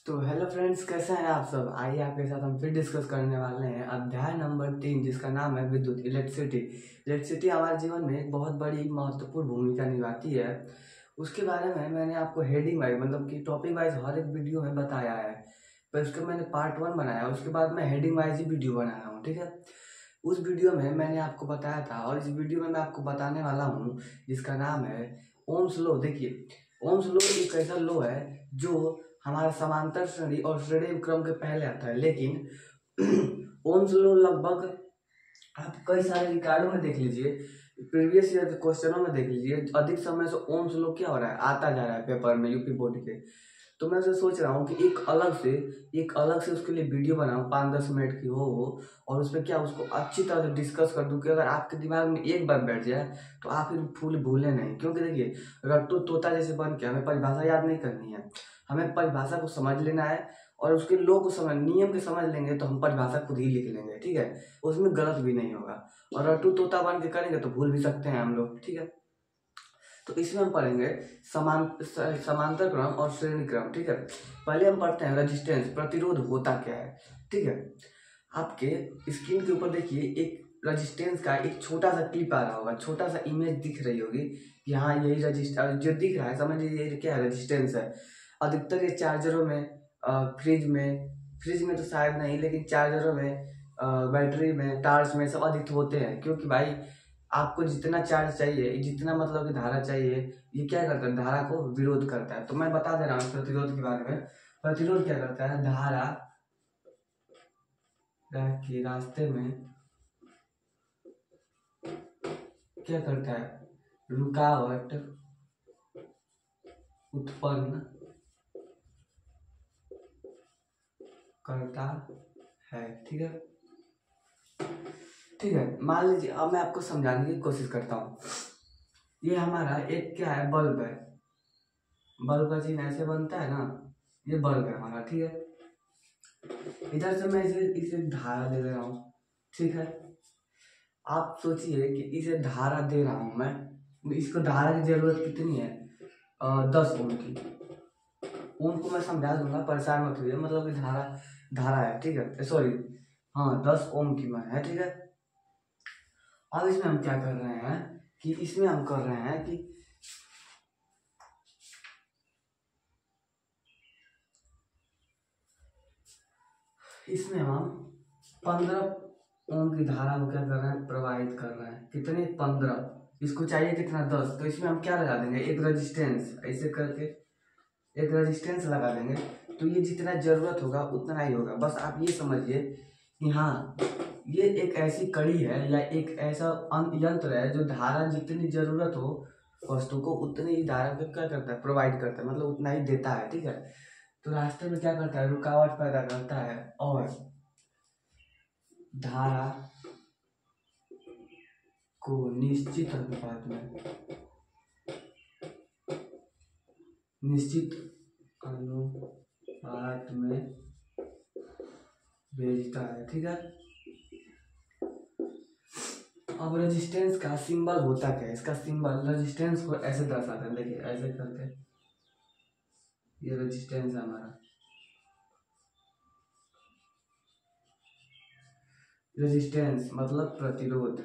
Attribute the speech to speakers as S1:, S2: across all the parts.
S1: तो hello friends, कैसे हैं आप सब। आइए आपके साथ हम फिर डिस्कस करने वाले हैं अध्याय नंबर 3, जिसका नाम है विद्युत, इलेक्ट्रिसिटी। इलेक्ट्रिसिटी हमारे जीवन में एक बहुत बड़ी महत्वपूर्ण भूमिका निभाती है। उसके बारे में मैंने आपको हेडिंग वाइज मतलब कि टॉपिक वाइज हर एक वीडियो में बताया है। पर उसका मैंने पार्ट 1 बनाया, उसके बाद मैं हेडिंग वाइज ही वीडियो बनाया हूँ, ठीक है। उस वीडियो में मैंने आपको बताया था और इस वीडियो में मैं आपको बताने वाला हूँ जिसका नाम है ओम्स लॉ। देखिए, ओम्स लॉ एक ऐसा लॉ है जो हमारा समांतर श्रेणी और श्रेणी क्रम के पहले आता है। लेकिन ओम्स लॉ लगभग आप कई सारे रिकॉर्डों में देख लीजिए, प्रीवियस ईयर के क्वेश्चनों में देख लीजिए, अधिक समय से ओम्स लॉ क्या हो रहा है, आता जा रहा है पेपर में, यूपी बोर्ड के। तो मैं उसे सोच रहा हूँ कि एक अलग से उसके लिए वीडियो बनाऊँ, 5-10 मिनट की हो और उसमें क्या उसको अच्छी तरह से डिस्कस कर दूँ कि अगर आपके दिमाग में एक बार बैठ जाए तो आप फिर फूल भूले नहीं। क्योंकि देखिए, रट्टू तोता जैसे बन के हमें परिभाषा याद नहीं करनी है, हमें परिभाषा को समझ लेना है और उसके लॉ को समझ, नियम के समझ लेंगे तो हम परिभाषा खुद ही लिख लेंगे, ठीक है। उसमें गलत भी नहीं होगा। और रट्टू तोता बन के करेंगे तो भूल भी सकते हैं हम लोग, ठीक है। तो इसमें हम पढ़ेंगे समांतर क्रम और श्रेणी क्रम, ठीक है। पहले हम पढ़ते हैं रेजिस्टेंस, प्रतिरोध होता क्या है, ठीक है। आपके स्क्रीन के ऊपर देखिए, एक रेजिस्टेंस का एक छोटा सा क्लिप आ रहा होगा, छोटा सा इमेज दिख रही होगी कि हाँ यही रजिस्टर जो दिख रहा है, समझ लीजिए ये क्या है, रेजिस्टेंस है। अधिकतर ये चार्जरों में, फ्रिज में तो शायद नहीं, लेकिन चार्जरों में, बैटरी में, टार्च में सब अधिक होते हैं। क्योंकि भाई आपको जितना चार्ज चाहिए, जितना मतलब कि धारा चाहिए, ये क्या करता है, धारा को विरोध करता है। तो मैं बता दे रहा हूँ प्रतिरोध के बारे में। प्रतिरोध क्या करता है, धारा के रास्ते में क्या करता है, रुकावट उत्पन्न करता है, ठीक है। ठीक है, मान लीजिए, अब मैं आपको समझाने की कोशिश करता हूँ। ये हमारा एक क्या है, बल्ब है। बल्ब का चिन्ह ऐसे बनता है ना, ये बल्ब है हमारा, ठीक है। इधर से मैं इसे धारा दे रहा हूँ, ठीक है। आप सोचिए कि इसे धारा दे रहा हूँ मैं, इसको धारा की जरूरत कितनी है, 10 ओम की। ओम को मैं समझा दूंगा, परेशान मत होइए, मतलब कि धारा धारा है, ठीक है, सॉरी, हाँ 10 ओम की मैं है, ठीक है। अब इसमें हम क्या कर रहे हैं कि इसमें हम कर रहे हैं कि इसमें हम 15 ओम की धारा को क्या कर रहे हैं, प्रवाहित कर रहे हैं। कितने, 15। इसको चाहिए कितना, 10। तो इसमें हम क्या लगा देंगे, एक रेजिस्टेंस, ऐसे करके एक रेजिस्टेंस लगा देंगे। तो ये जितना जरूरत होगा उतना ही होगा। बस आप ये समझिए कि हाँ, ये एक ऐसी कड़ी है या एक ऐसा यंत्र है जो धारा जितनी जरूरत हो वस्तु को, उतनी ही धारा को क्या करता है, प्रोवाइड करता है, मतलब उतना ही देता है, ठीक है। तो रास्ते में क्या करता है, रुकावट पैदा करता है और धारा को निश्चित अनुपात में भेजता है, ठीक है। अब रेजिस्टेंस का सिंबल होता क्या है, इसका सिंबल रेजिस्टेंस को ऐसे दर्शाता है, देखिए ऐसे करके, ये रेजिस्टेंस है हमारा। रेजिस्टेंस मतलब प्रतिरोध,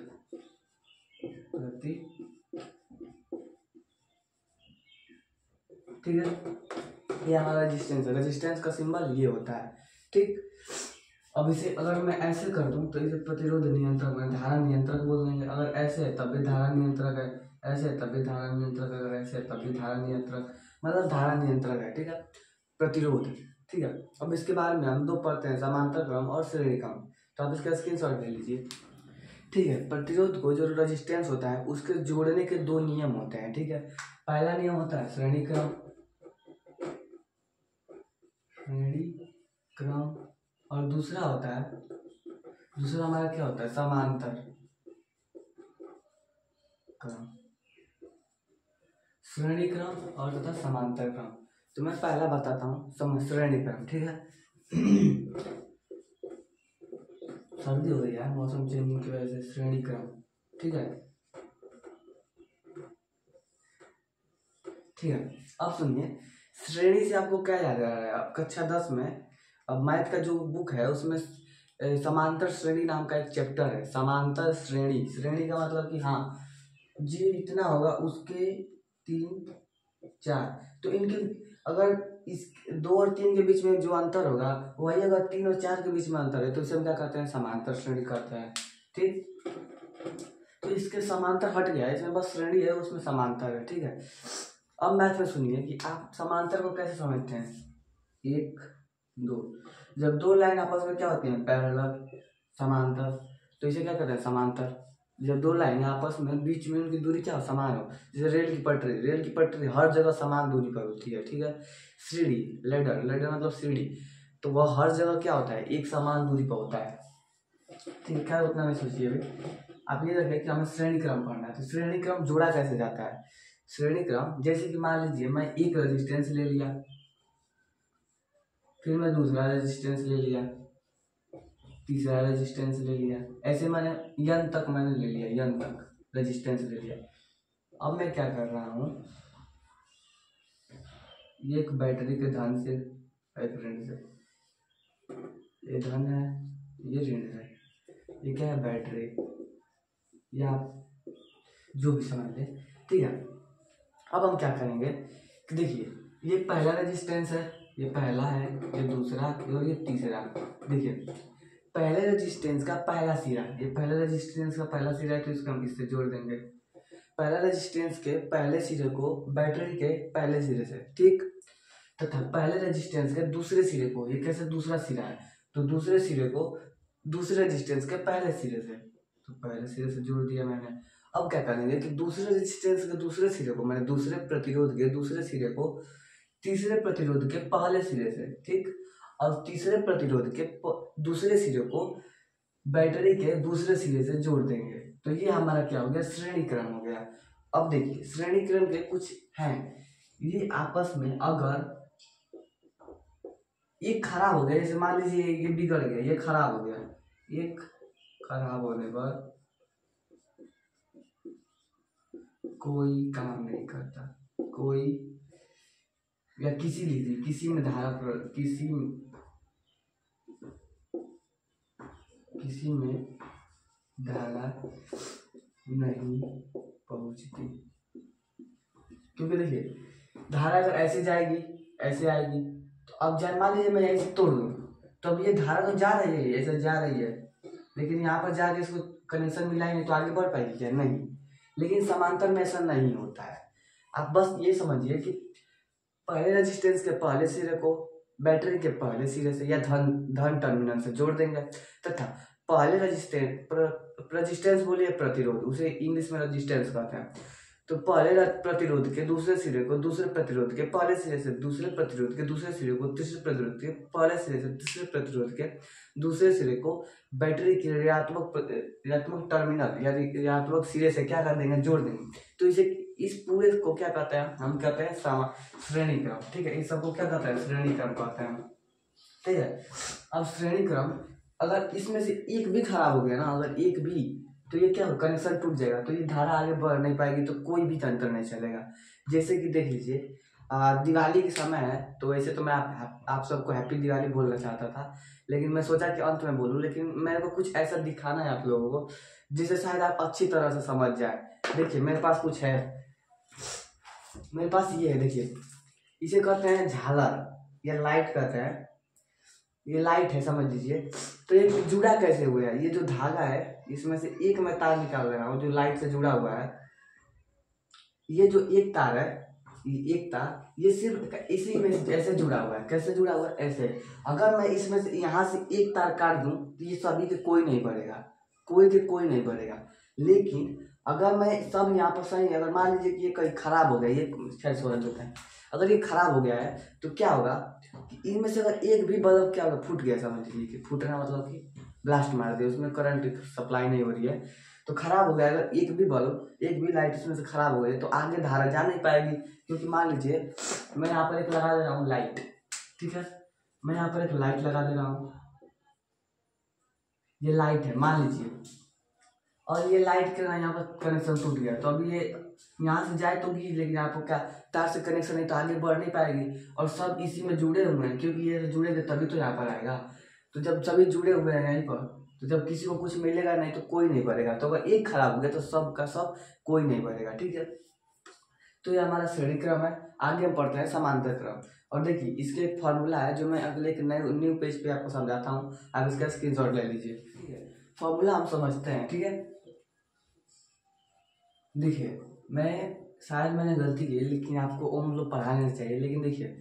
S1: ठीक है। ये हमारा रेजिस्टेंस है, रेजिस्टेंस का सिंबल ये होता है, ठीक। अब इसे अगर मैं ऐसे कर दूं तो इसे प्रतिरोध नियंत्रक में धारा नियंत्रक बोल देंगे। अगर ऐसे है तब भी धारा नियंत्रक है, ऐसे है तब भी धारा नियंत्रक है, अगर ऐसे है तब भी धारा नियंत्रक, मतलब धारा नियंत्रक है, ठीक है। प्रतिरोध, ठीक है। अब इसके बारे में हम दो पढ़ते हैं, समांतर क्रम और श्रेणी क्रम। तो आप इसका स्क्रीनशॉट ले लीजिए, ठीक है। प्रतिरोध को, जो रेजिस्टेंस होता है, उसके जोड़ने के दो नियम होते हैं, ठीक है। पहला नियम होता है श्रेणी क्रम, और दूसरा होता है, दूसरा हमारा क्या होता है, समांतर क्रम। श्रेणी क्रम और तथा समांतर क्रम। तो मैं पहला बताता हूँ, श्रेणी क्रम, ठीक है। सर्दी हो गई है, मौसम चेंजिंग की वजह से। श्रेणी क्रम, ठीक है, ठीक है। अब सुनिए, श्रेणी से आपको क्या याद आ रहा है? अब कक्षा 10 में अब मैथ का जो बुक है उसमें समांतर श्रेणी नाम का एक चैप्टर है। समांतर श्रेणी, श्रेणी का मतलब कि हाँ जी इतना होगा उसके 3 4, तो इनके अगर इस 2 और 3 के बीच में जो अंतर होगा वही अगर 3 और 4 के बीच में अंतर है तो इसे हम क्या कहते हैं? समांतर श्रेणी कहते हैं। ठीक, तो इसके समांतर हट गया है, इसमें बस श्रेणी है उसमें समांतर है। ठीक है, अब मैथ में सुनिए कि आप समांतर को कैसे समझते हैं। 1 2, जब 2 लाइन आपस में क्या होती हैं? पैरेलल, समांतर, तो इसे क्या कहते हैं? समांतर। जब 2 लाइन आपस में बीच में उनकी दूरी क्या हो? समान हो। जैसे रेल की पटरी, रेल की पटरी हर जगह समान दूरी पर होती है। ठीक है, सीढ़ी, लेडर, लेडर मतलब सीढ़ी, तो वह हर जगह क्या होता है? एक समान दूरी पर होता है। ठीक है, उतना नहीं सोचिए अभी। आप ये रखिए कि हमें श्रेणी क्रम पढ़ना है, तो श्रेणी क्रम जोड़ा कैसे जाता है? श्रेणी क्रम जैसे कि मान लीजिए मैं एक रेजिस्टेंस ले लिया, फिर मैं दूसरा रेजिस्टेंस ले लिया, तीसरा रेजिस्टेंस ले लिया, ऐसे मैंने यन तक मैंने ले लिया, यन तक रेजिस्टेंस ले लिया। अब मैं क्या कर रहा हूँ, ये एक बैटरी के धन से एक ऋण से, ये धन है ये ऋण है, ये क्या है? बैटरी, या आप जो भी समझ लें। ठीक है, अब हम क्या करेंगे कि देखिए ये पहला रेजिस्टेंस है, ये पहला है, ये दूसरा और ये तीसरा। देखिए पहले रेजिस्टेंस का पहला सिरा, ये पहले रेजिस्टेंस का पहला सिरा है तो इसको हम इससे जोड़ देंगे। पहला रेजिस्टेंस के पहले सिरे को बैटरी के पहले सिरे से, ठीक, तथा पहले रेजिस्टेंस के दूसरे सिरे को, ये कैसे? दूसरा सिरा है तो दूसरे सिरे को दूसरे रेजिस्टेंस के पहले सिरे से, तो पहले सिरे से जोड़ दिया मैंने। अब क्या करेंगे कि दूसरे रेजिस्टेंस के दूसरे सिरे को, मैंने दूसरे प्रतिरोध के दूसरे सिरे को तीसरे प्रतिरोध के पहले सिरे से, ठीक, और तीसरे प्रतिरोध के दूसरे सिरे को बैटरी के दूसरे सिरे से जोड़ देंगे। तो ये हमारा क्या हो गया? श्रेणी क्रम हो गया। अब देखिए श्रेणी क्रम के कुछ हैं, ये आपस में अगर एक खराब हो गया, जैसे मान लीजिए ये बिगड़ गया, ये खराब हो गया, एक खराब होने पर कोई काम नहीं करता, कोई या किसी लीजिए किसी में धारा किसी में धारा नहीं पहुंचती, क्योंकि देखिए धारा अगर ऐसे जाएगी ऐसे आएगी, तो अब जान मान लीजिए मैं ऐसे तोड़ दूँ तो अब ये धारा तो जा रही है, ऐसे जा रही है, लेकिन यहाँ पर जाके इसको कनेक्शन मिलाएंगे तो आगे बढ़ पाएगी क्या? नहीं। लेकिन समांतर में ऐसा नहीं होता है। आप बस ये समझिए कि पहले रेजिस्टेंस के पहले सिरे को बैटरी के पहले सिरे से या धन टर्मिनल से जोड़ देंगे, तथा पहले रेजिस्टेंस बोलिए प्रतिरोध, उसे इंग्लिश में रेजिस्टेंस कहते हैं, तो पहले प्रतिरोध के दूसरे सिरे को दूसरे प्रतिरोध के पहले सिरे से, दूसरे प्रतिरोध के दूसरे सिरे को तीसरे प्रतिरोध के पहले सिरे से, तीसरे प्रतिरोध के दूसरे सिरे को बैटरी के ऋणात्मक टर्मिनल या ऋणात्मक सिरे से क्या कर देंगे? जोड़ देंगे। तो इसे इस पूरे को क्या कहते हैं? हम कहते हैं श्रेणी क्रम। ठीक है, इस सबको क्या कहते हैं? श्रेणी क्रम कहते हैं। ठीक है, अब श्रेणी क्रम अगर इसमें से एक भी खराब हो गया ना, अगर एक भी, तो ये क्या हो? कनेक्शन टूट जाएगा, तो ये धारा आगे बढ़ नहीं पाएगी, तो कोई भी तंत्र नहीं चलेगा। जैसे कि देख लीजिए दिवाली के समय है, तो वैसे तो मैं आप सबको हैप्पी दिवाली बोलना चाहता था, लेकिन मैं सोचा कि अंत में बोलूं, लेकिन मेरे को कुछ ऐसा दिखाना है आप लोगों को जिसे शायद आप अच्छी तरह से समझ जाए। देखिए मेरे पास कुछ है, मेरे पास ये है, देखिए इसे कहते हैं झालर या लाइट कहते हैं, ये लाइट है समझ लीजिए। तो ये जुड़ा कैसे हुआ है? ये जो धागा है इसमें से एक मैं तार निकाल रहा हूँ जो लाइट से जुड़ा हुआ है, ये जो एक तार है, ये एक तार, ये सिर्फ इसी में ऐसे जुड़ा हुआ है। कैसे जुड़ा हुआ है? ऐसे। अगर मैं इसमें से यहाँ से एक तार काट दूं तो ये सभी के कोई नहीं बढ़ेगा, कोई के कोई नहीं बढ़ेगा। लेकिन अगर मैं सब यहाँ पर सही, अगर मान लीजिए कि ये कहीं खराब हो गया, ये खैर सोलह होता है, अगर ये खराब हो गया है तो क्या होगा कि इनमें से अगर एक भी बल्ब क्या होगा? फूट गया, समझ लीजिए कि फूटना मतलब कि ब्लास्ट मार दिया, उसमें करंट सप्लाई नहीं हो रही है, तो खराब हो गया। अगर एक भी बल्ब, एक भी लाइट इसमें से खराब हो गई तो आगे धारा जा नहीं पाएगी, क्योंकि मान लीजिए मैं यहाँ पर एक लगा दे रहा हूँ लाइट, ठीक है, मैं यहाँ पर एक लाइट लगा दे रहा हूँ, ये लाइट है मान लीजिए, और ये लाइट के यहाँ पर कनेक्शन टूट गया, तो अभी ये यहाँ से जाए तो भी, लेकिन आपको क्या तार से कनेक्शन नहीं तो आगे बढ़ नहीं पाएगी। और सब इसी में जुड़े हुए हैं, क्योंकि ये जुड़े थे तभी तो यहाँ पर आएगा। तो जब सभी जुड़े हुए हैं यहीं पर, तो जब किसी को कुछ मिलेगा नहीं तो कोई नहीं बढ़ेगा। तो अगर एक खराब हो गया तो सब का सब कोई नहीं बढ़ेगा, ठीक है। तो ये हमारा श्रेणी क्रम है। आगे हम पढ़ते हैं समांतर क्रम। और देखिए इसके एक फॉर्मूला है जो मैं अगले एक नए न्यू पेज पे आपको समझाता हूँ, आप इसका स्क्रीनशॉट ले लीजिए, ठीक है। फॉर्मूला हम समझते हैं, ठीक है। देखिए मैंने गलती की, लेकिन आपको ओम लोग पढ़ाने चाहिए, लेकिन देखिए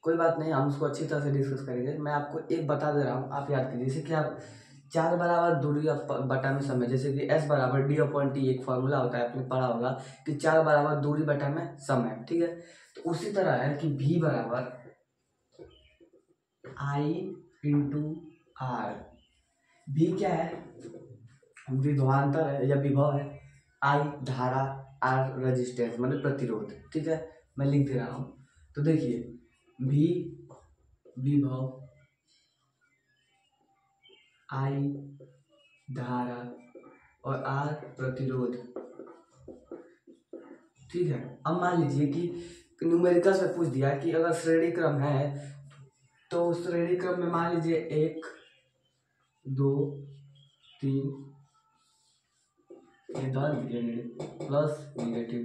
S1: कोई बात नहीं, हम उसको अच्छी तरह से डिस्कस करेंगे। मैं आपको एक बता दे रहा हूँ, आप याद कीजिए। जैसे कि आप 4 बराबर दूरी बटा में समय, जैसे कि S बराबर D/T एक फॉर्मूला होता है, आपने पढ़ा होगा कि 4 बराबर दूरी बटा में समय, ठीक है। तो उसी तरह है कि V बराबर I/R। V क्या है? विभवांतर है या विभव है, I धारा, R रेजिस्टेंस मतलब प्रतिरोध, ठीक है। मैं लिख दे रहा हूँ। तो देखिए V विभव, I धारा और R प्रतिरोध, ठीक है। अब मान लीजिए कि न्यूमेरिकल से पूछ दिया कि अगर श्रेणी क्रम है तो श्रेणी क्रम में मान लीजिए 1 2 3 प्लस नेगेटिव,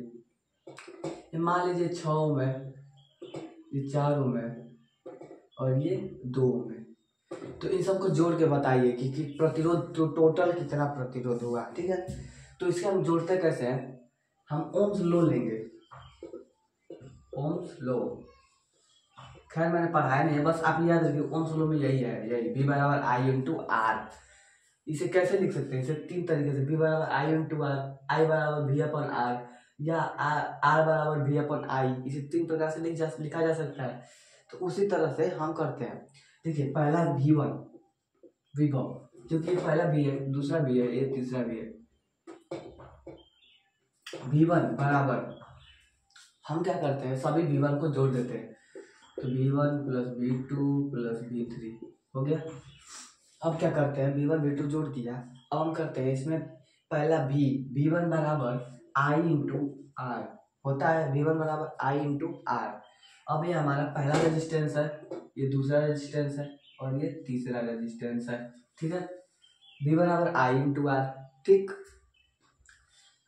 S1: मान लीजिए 6 में, ये 4 में और ये 2 में। तो इन सबको जोड़ के बताइए कि प्रतिरोध तो टोटल कितना प्रतिरोध होगा, ठीक है। तो इसके हम जोड़ते कैसे हैं, हम ओम्स लॉ लेंगे। ओम्स लॉ खैर मैंने पढ़ाया नहीं है, बस आप याद रखिए ओम्स लॉ में यही है, यही V बराबर I/R। इसे कैसे लिख सकते हैं, इसे 3 तरीके से, V बराबर I/R, I बराबर V/R या R बराबर V/I। इसे 3 प्रकार से लिखा जा सकता है। तो उसी तरह से हम करते हैं। देखिए पहला V1 विभव, क्योंकि पहला V है, दूसरा V है, ये तीसरा V है। V1 बराबर, हम क्या करते हैं सभी V1 को जोड़ देते हैं। तो V1 plus V2 plus V3 हो गया। अब क्या करते हैं, V1 V2 जोड़ दिया। अब हम करते हैं इसमें पहला V1 बराबर I/R होता है, V1 बराबर I/R। अब ये हमारा पहला रेजिस्टेंस है, ये दूसरा रेजिस्टेंस है और ये तीसरा रेजिस्टेंस है, ठीक है। V बराबर I/R, ठीक।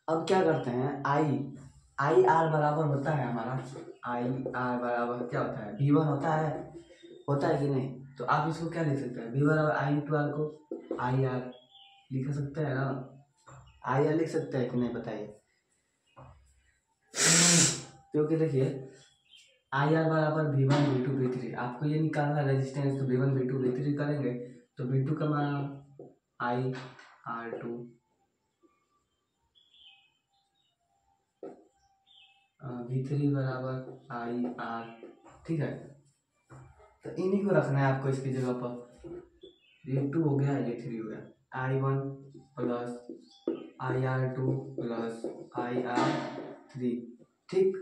S1: अब क्या करते हैं, I/R बराबर होता है हमारा, I/R बराबर क्या होता है, V1 होता है कि नहीं। तो आप इसको क्या लिख सकते हैं, V बराबर I/R को IR लिख सकते हैं ना, IR लिख सकते हैं कि नहीं बताइए। क्योंकि देखिए IR बराबर V1 V2 V3, आपको ये निकालना है रेजिस्टेंस। तो V1 V2 V3 करेंगे तो V2 का मान IR2, V3 बराबर IR, ठीक है। तो इन्हीं को रखना है आपको इसकी जगह पर। ये 2 हो गया, ये 3 हो गया। I1 plus IR2 plus IR3, ठीक।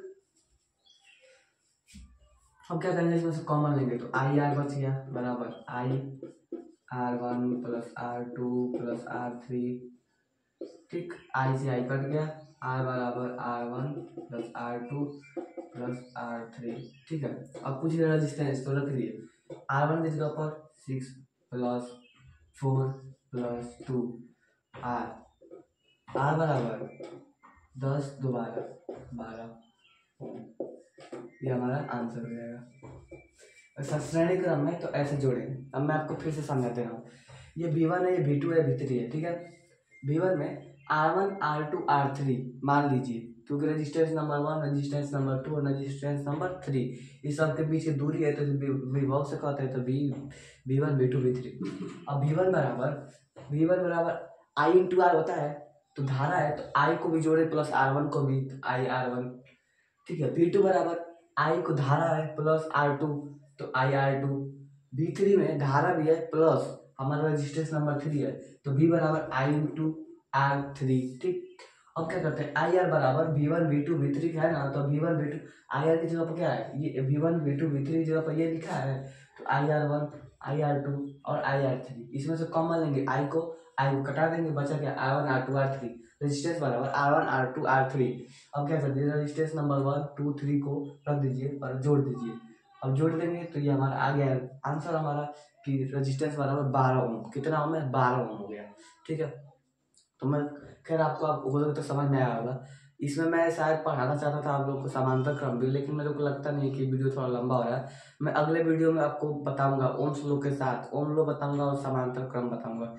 S1: अब क्या करेंगे, इसमें से कॉमन लेंगे तो IR बच गया बराबर IR1 plus R2 plus R3, ठीक। I से I कट गया, R बराबर R1 plus R2 plus R3, ठीक है। अब पूछ रहे रेजिस्टेंस, तो रख दिए R1 की जगह पर 6 प्लस 4 प्लस 2 R बराबर 10 2 12, ये हमारा आंसर हो जाएगा। ऐसा श्रेणी क्रम में तो ऐसे जोड़ेंगे। अब मैं आपको फिर से समझाते रहा हूँ। ये V1 है, ये V2 है, V3 है, ठीक है। V1 में R1 R2 R3 मान लीजिए, क्योंकि रेजिस्टेंस नंबर 1, रेजिस्टेंस नंबर 2 और रेजिस्टेंस नंबर 3 इस सब के बीच की दूरी है, तो विभव से कहते हैं, तो V1 V2 V3। अब V1 बराबर I/R होता है, तो धारा है तो I को भी जोड़े प्लस R1 को भी, IR1, ठीक है। V2 बराबर I को धारा है प्लस R2 तो IR2। V3 में धारा भी है प्लस हमारा रेजिस्टेंस नंबर 3 है, तो V बराबर I/R3, ठीक। अब क्या करते हैं, IR बराबर V1 V2 V3 है ना, तो V1 V2 IR की जगह पर क्या है, ये V1 V2 V3 की जगह पर ये लिखा है, तो IR1 IR2 और IR3 इसमें से कॉमन लेंगे, I को कटा देंगे, बचा क्या R1 R2 R3। रेजिस्टेंस बराबर R1 R2 R3। अब क्या कर दीजिए, रेजिस्टेंस नंबर 1 2 3 को रख दीजिए और जोड़ दीजिए। अब जोड़ देंगे तो ये हमारा आ गया आंसर हमारा कि रेजिस्टेंस बराबर 12 ओम। कितना ओम है? 12 ओम हो गया। ठीक है, तो मैं खैर आपको आप हो सकता तो समझ में आया होगा। इसमें मैं शायद पढ़ाना चाहता था आप लोगों को समांतर क्रम भी, लेकिन मेरे को लगता नहीं कि वीडियो थोड़ा लंबा हो रहा है। मैं अगले वीडियो में आपको बताऊंगा ओम्स लॉ के साथ, ओम लॉ बताऊंगा और समांतर क्रम बताऊंगा,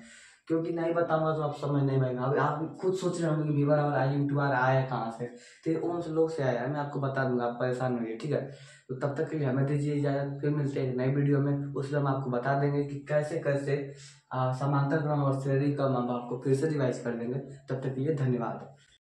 S1: क्योंकि नहीं बताऊंगा तो आप समझ नहीं पाएंगे। अभी आप खुद सोच रहे होंगे कि वी बराबर आई इंटू आर आया कहाँ से, तो ये ओम्स लॉ से आया है। मैं आपको बता दूंगा, आप परेशान होइए। ठीक है, तो तब तक के लिए हमें दीजिए इजाजत, फिर मिलते हैं एक नई वीडियो में। उसमें हम आपको बता देंगे कि कैसे कैसे समांतर क्रम और श्रेणी क्रम हम आपको फिर से रिवाइज कर देंगे। तब तक के लिए धन्यवाद।